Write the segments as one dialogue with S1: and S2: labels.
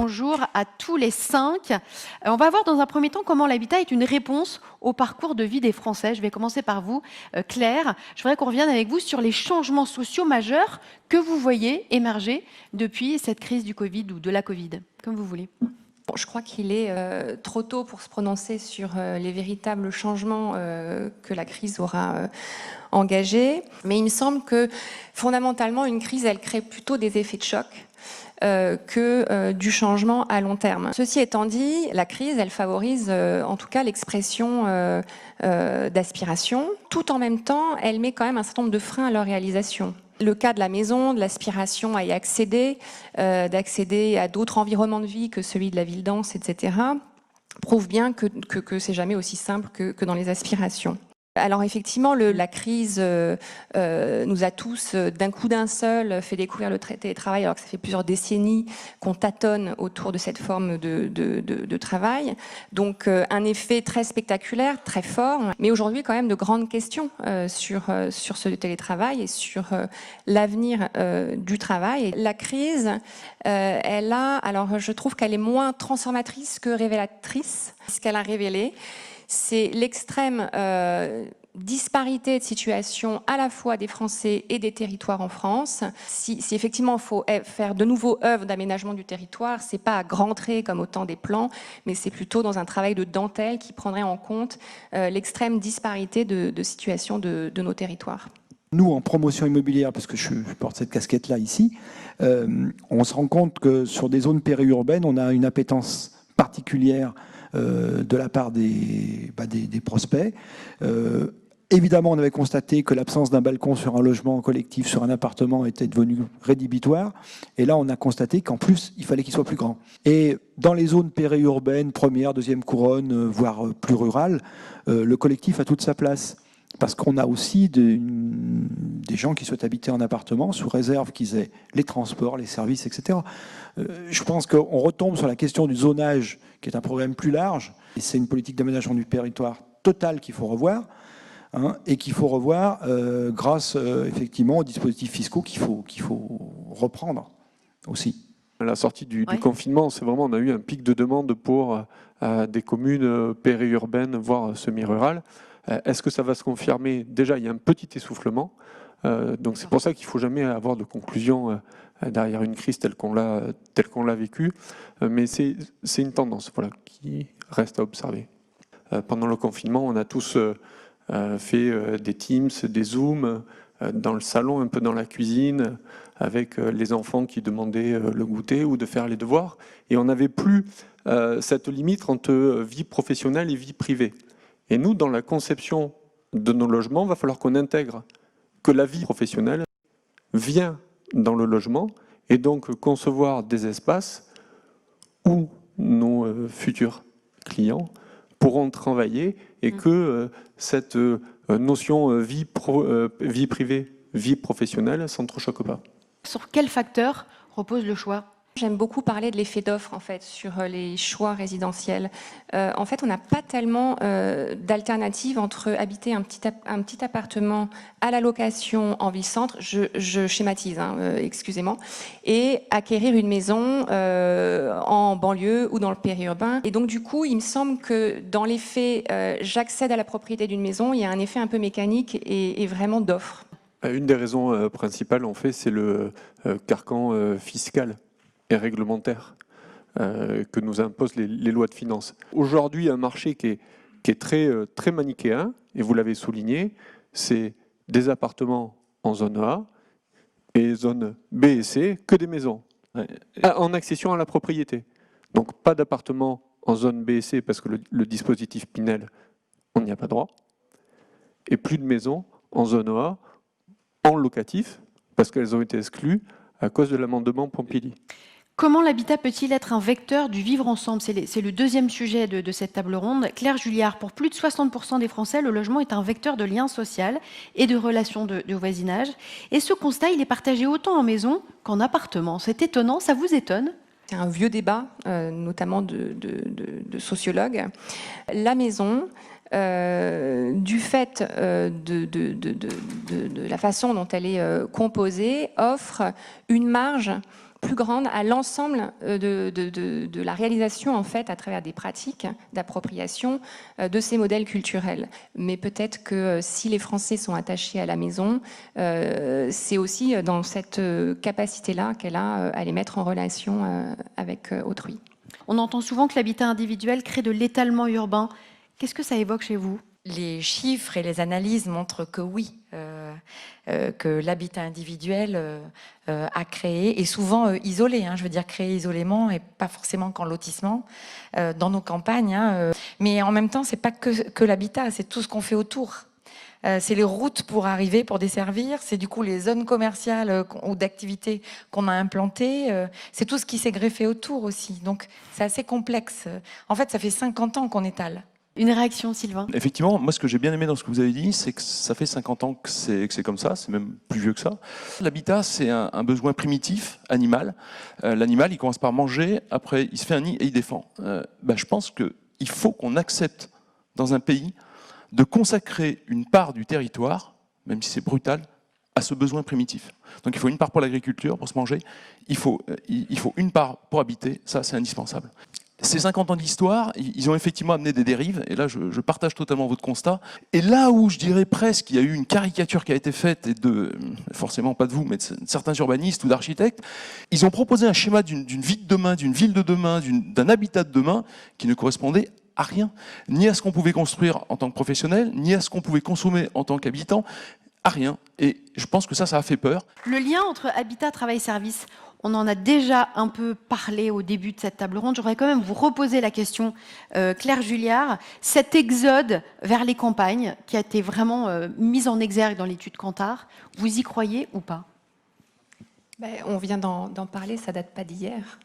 S1: bonjour à tous les 5. On va voir dans un premier temps comment l'habitat est une réponse au parcours de vie des Français. Je vais commencer par vous, Claire. Je voudrais qu'on revienne avec vous sur les changements sociaux majeurs que vous voyez émerger depuis cette crise du Covid ou de la Covid, comme vous voulez.
S2: Je crois qu'il est trop tôt pour se prononcer sur les véritables changements que la crise aura engagés. Mais il me semble que fondamentalement, une crise, elle crée plutôt des effets de choc que du changement à long terme. Ceci étant dit, la crise, elle favorise en tout cas l'expression d'aspiration. Tout en même temps, elle met quand même un certain nombre de freins à leur réalisation. Le cas de la maison, de l'aspiration à y accéder, d'accéder à d'autres environnements de vie que celui de la ville dense, etc., prouve bien que c'est jamais aussi simple que dans les aspirations. Alors effectivement, la crise nous a tous, d'un coup d'un seul, fait découvrir le télétravail, alors que ça fait plusieurs décennies qu'on tâtonne autour de cette forme de travail. Donc un effet très spectaculaire, très fort, mais aujourd'hui quand même de grandes questions sur ce télétravail et sur l'avenir du travail. La crise, alors je trouve qu'elle est moins transformatrice que révélatrice. Ce qu'elle a révélé, c'est l'extrême disparité de situation à la fois des Français et des territoires en France. Si effectivement il faut faire de nouveaux œuvres d'aménagement du territoire, c'est pas à grands traits comme au temps des plans, mais c'est plutôt dans un travail de dentelle qui prendrait en compte l'extrême disparité de situation de nos territoires.
S3: Nous, en promotion immobilière, parce que je porte cette casquette-là ici, on se rend compte que sur des zones périurbaines, on a une appétence particulière de la part des prospects. Évidemment, on avait constaté que l'absence d'un balcon sur un logement collectif, sur un appartement, était devenue rédhibitoire. Et là, on a constaté qu'en plus, il fallait qu'il soit plus grand. Et dans les zones périurbaines, première, deuxième couronne, voire plus rurales, le collectif a toute sa place. Parce qu'on a aussi des gens qui souhaitent habiter en appartement sous réserve qu'ils aient les transports, les services, etc. Je pense qu'on retombe sur la question du zonage, qui est un problème plus large. Et c'est une politique d'aménagement du territoire totale qu'il faut revoir, hein, et qu'il faut revoir grâce effectivement aux dispositifs fiscaux qu'il faut reprendre aussi.
S4: À la sortie du confinement, c'est vraiment, on a eu un pic de demande pour des communes périurbaines, voire semi-rurales. Est-ce que ça va se confirmer? Déjà, il y a un petit essoufflement. Donc c'est pour ça qu'il ne faut jamais avoir de conclusion derrière une crise telle qu'on l'a vécue. Mais c'est une tendance, voilà, qui reste à observer. Pendant le confinement, on a tous fait des Teams, des Zooms, dans le salon, un peu dans la cuisine, avec les enfants qui demandaient le goûter ou de faire les devoirs. Et on n'avait plus cette limite entre vie professionnelle et vie privée. Et nous, dans la conception de nos logements, il va falloir qu'on intègre que la vie professionnelle vient dans le logement et donc concevoir des espaces où nos futurs clients pourront travailler et que cette notion vie privée, vie professionnelle s'entrechoque pas.
S1: Sur quel facteur repose le choix ?
S2: J'aime beaucoup parler de l'effet d'offre en fait sur les choix résidentiels. En fait, on n'a pas tellement d'alternative entre habiter un petit appartement à la location en ville-centre, je schématise, hein, excusez-moi, et acquérir une maison en banlieue ou dans le périurbain. Et donc du coup, il me semble que dans l'effet j'accède à la propriété d'une maison, il y a un effet un peu mécanique et vraiment d'offre.
S4: Une des raisons principales, en fait, c'est le carcan fiscal et réglementaire que nous imposent les lois de finances. Aujourd'hui, un marché qui est très manichéen, et vous l'avez souligné, c'est des appartements en zone A et zone B et C, que des maisons, en accession à la propriété. Donc pas d'appartements en zone B et C parce que le dispositif Pinel, on n'y a pas droit, et plus de maisons en zone A, en locatif, parce qu'elles ont été exclues à cause de l'amendement Pompili.
S1: Comment l'habitat peut-il être un vecteur du vivre ensemble? C'est le deuxième sujet de cette table ronde. Claire Julliard, pour plus de 60% des Français, le logement est un vecteur de lien social et de relations de voisinage. Et ce constat, il est partagé autant en maison qu'en appartement. C'est étonnant, ça vous étonne?
S2: C'est un vieux débat, notamment de sociologues. La maison, du fait de la façon dont elle est composée, offre une marge plus grande à l'ensemble de la réalisation en fait à travers des pratiques d'appropriation de ces modèles culturels. Mais peut-être que si les Français sont attachés à la maison, c'est aussi dans cette capacité-là qu'elle a à les mettre en relation avec autrui.
S1: On entend souvent que l'habitat individuel crée de l'étalement urbain. Qu'est-ce que ça évoque chez vous ?
S5: Les chiffres et les analyses montrent que oui, que l'habitat individuel a créé, et souvent isolé, je veux dire créé isolément et pas forcément qu'en lotissement, dans nos campagnes. Mais en même temps, c'est pas que l'habitat, c'est tout ce qu'on fait autour. C'est les routes pour arriver, pour desservir, c'est du coup les zones commerciales ou d'activités qu'on a implantées, c'est tout ce qui s'est greffé autour aussi. Donc c'est assez complexe. En fait, ça fait 50 ans qu'on étale.
S1: Une réaction, Sylvain?
S6: Effectivement, moi ce que j'ai bien aimé dans ce que vous avez dit, c'est que ça fait 50 ans que c'est comme ça, c'est même plus vieux que ça. L'habitat, c'est un besoin primitif, animal. L'animal, il commence par manger, après il se fait un nid et il défend. Je pense qu'il faut qu'on accepte dans un pays de consacrer une part du territoire, même si c'est brutal, à ce besoin primitif. Donc il faut une part pour l'agriculture, pour se manger, il faut une part pour habiter, ça c'est indispensable. Ces 50 ans d'histoire, ils ont effectivement amené des dérives, et là je partage totalement votre constat. Et là où je dirais presque qu'il y a eu une caricature qui a été faite, et forcément pas de vous, mais de certains urbanistes ou d'architectes, ils ont proposé un schéma d'une vie de demain, d'une ville de demain, d'un habitat de demain, qui ne correspondait à rien, ni à ce qu'on pouvait construire en tant que professionnel, ni à ce qu'on pouvait consommer en tant qu'habitant, à rien. Et je pense que ça a fait peur.
S1: Le lien entre habitat, travail, service, on en a déjà un peu parlé au début de cette table ronde. J'aurais quand même vous reposer la question, Claire Julliard. Cet exode vers les campagnes, qui a été vraiment mis en exergue dans l'étude Kantar, vous y croyez ou pas?
S2: On vient d'en parler, ça date pas d'hier.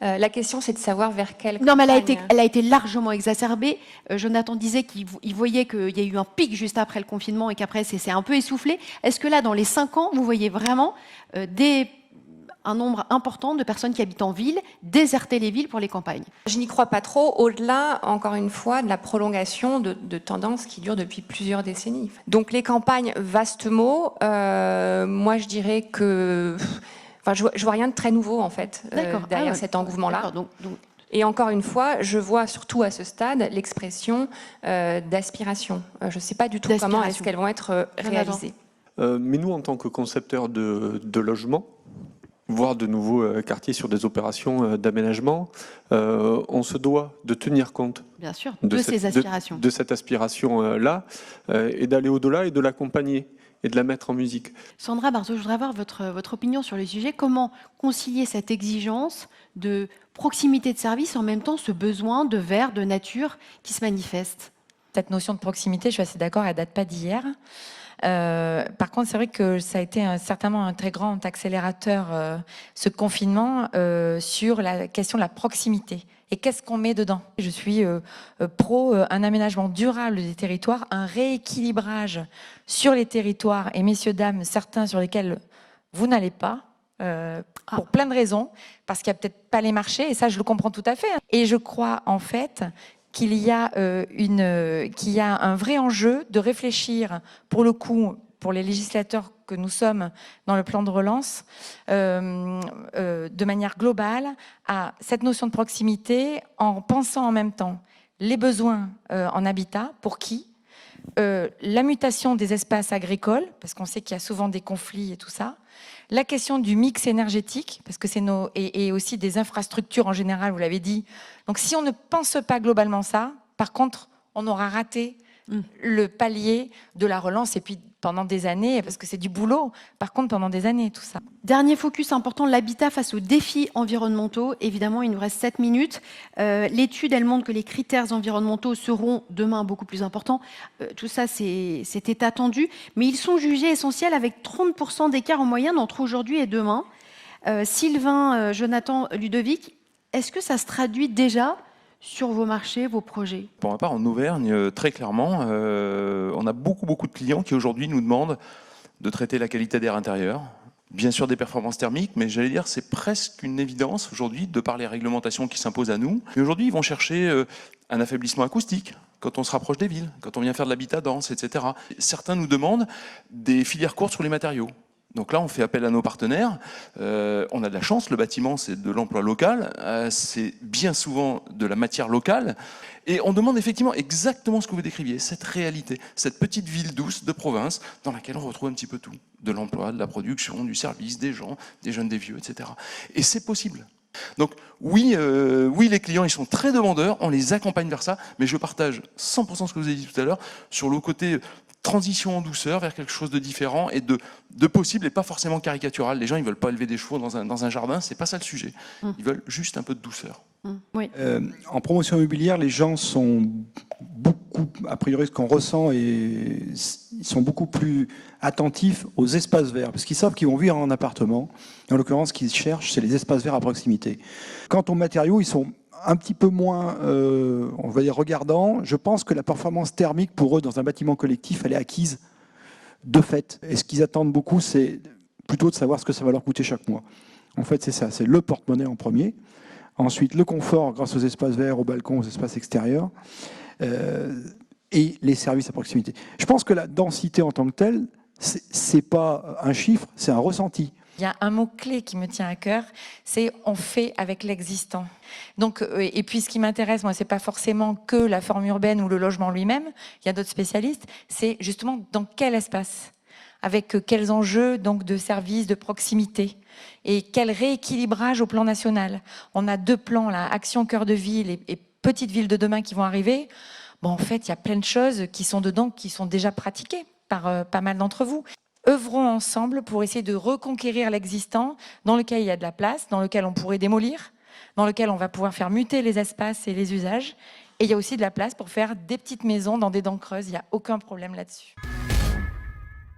S2: La question, c'est de savoir vers quelle
S1: Non, mais
S2: campagne.
S1: elle a été largement exacerbée. Jonathan disait qu'il voyait qu'il y a eu un pic juste après le confinement et qu'après, c'est un peu essoufflé. Est-ce que là, dans les 5 ans, vous voyez vraiment un nombre important de personnes qui habitent en ville déserter les villes pour les campagnes?
S2: Je n'y crois pas trop, au-delà, encore une fois, de la prolongation de tendances qui durent depuis plusieurs décennies. Donc les campagnes, vaste mot, moi je dirais que... je vois rien de très nouveau, en fait, derrière cet engouement-là. Et encore une fois, je vois surtout à ce stade l'expression d'aspiration. Je ne sais pas du tout comment est-ce qu'elles vont être réalisées.
S4: Mais nous, en tant que concepteurs de logements, voire de nouveaux quartiers sur des opérations d'aménagement, on se doit de tenir compte
S1: bien sûr, de ces aspirations.
S4: De cette aspiration-là, et d'aller au-delà et de l'accompagner et de la mettre en musique.
S1: Sandra Barzo, je voudrais avoir votre opinion sur le sujet. Comment concilier cette exigence de proximité de service, en même temps ce besoin de verre, de nature qui se manifeste?
S5: Cette notion de proximité, je suis assez d'accord, elle ne date pas d'hier. Par contre, c'est vrai que ça a été certainement un très grand accélérateur, ce confinement, sur la question de la proximité. Et qu'est-ce qu'on met dedans? Je suis pro un aménagement durable des territoires, un rééquilibrage sur les territoires, et messieurs, dames, certains sur lesquels vous n'allez pas, pour plein de raisons, parce qu'il n'y a peut-être pas les marchés, et ça je le comprends tout à fait. Et je crois en fait qu'il y a un vrai enjeu de réfléchir, pour le coup, pour les législateurs que nous sommes dans le plan de relance, de manière globale, à cette notion de proximité, en pensant en même temps les besoins en habitat, pour qui, la mutation des espaces agricoles, parce qu'on sait qu'il y a souvent des conflits et tout ça, la question du mix énergétique, parce que c'est et aussi des infrastructures en général, vous l'avez dit. Donc si on ne pense pas globalement ça, par contre, on aura raté le palier de la relance, et puis pendant des années, parce que c'est du boulot, par contre pendant des années, tout ça.
S1: Dernier focus important, l'habitat face aux défis environnementaux. Évidemment, il nous reste 7 minutes. L'étude, elle montre que les critères environnementaux seront demain beaucoup plus importants. Tout ça, c'était attendu. Mais ils sont jugés essentiels avec 30% d'écart en moyenne entre aujourd'hui et demain. Sylvain, Jonathan, Ludovic, est-ce que ça se traduit déjà sur vos marchés, vos projets?
S6: Pour ma part, en Auvergne, très clairement, on a beaucoup de clients qui aujourd'hui nous demandent de traiter la qualité d'air intérieur. Bien sûr des performances thermiques, mais j'allais dire c'est presque une évidence aujourd'hui de par les réglementations qui s'imposent à nous. Et aujourd'hui, ils vont chercher un affaiblissement acoustique quand on se rapproche des villes, quand on vient faire de l'habitat dense, etc. Certains nous demandent des filières courtes sur les matériaux, Donc là, on fait appel à nos partenaires. On a de la chance, le bâtiment, c'est de l'emploi local. C'est bien souvent de la matière locale. Et on demande effectivement exactement ce que vous décriviez, cette réalité, cette petite ville douce de province dans laquelle on retrouve un petit peu tout. De l'emploi, de la production, du service, des gens, des jeunes, des vieux, etc. Et c'est possible. Donc oui, les clients, ils sont très demandeurs, on les accompagne vers ça, mais je partage 100% ce que vous avez dit tout à l'heure sur le côté transition en douceur vers quelque chose de différent et de possible et pas forcément caricatural. Les gens, ils veulent pas élever des chevaux dans un jardin, c'est pas ça le sujet. Ils veulent juste un peu de douceur.
S1: Oui.
S3: En promotion immobilière, les gens sont beaucoup, a priori ce qu'on ressent, et ils sont beaucoup plus attentifs aux espaces verts, parce qu'ils savent qu'ils vont vivre en appartement. En l'occurrence, ce qu'ils cherchent, c'est les espaces verts à proximité. Quant aux matériaux, ils sont un petit peu moins, on va dire, regardants. Je pense que la performance thermique pour eux dans un bâtiment collectif, elle est acquise de fait. Et ce qu'ils attendent beaucoup, c'est plutôt de savoir ce que ça va leur coûter chaque mois. En fait, c'est ça, c'est le porte-monnaie en premier. Ensuite, le confort grâce aux espaces verts, aux balcons, aux espaces extérieurs, et les services à proximité. Je pense que la densité en tant que telle, c'est pas un chiffre, c'est un ressenti.
S5: Il y a un mot-clé qui me tient à cœur, c'est « on fait avec l'existant ». Donc, et puis ce qui m'intéresse, moi, c'est pas forcément que la forme urbaine ou le logement lui-même, il y a d'autres spécialistes, c'est justement dans quel espace, avec quels enjeux donc de services, de proximité, et quel rééquilibrage au plan national. On a 2 plans, là, Action Cœur de Ville et Petites Villes de demain qui vont arriver. Bon, en fait, il y a plein de choses qui sont dedans, qui sont déjà pratiquées par pas mal d'entre vous. Œuvrons ensemble pour essayer de reconquérir l'existant, dans lequel il y a de la place, dans lequel on pourrait démolir, dans lequel on va pouvoir faire muter les espaces et les usages. Et il y a aussi de la place pour faire des petites maisons dans des dents creuses, il n'y a aucun problème là-dessus.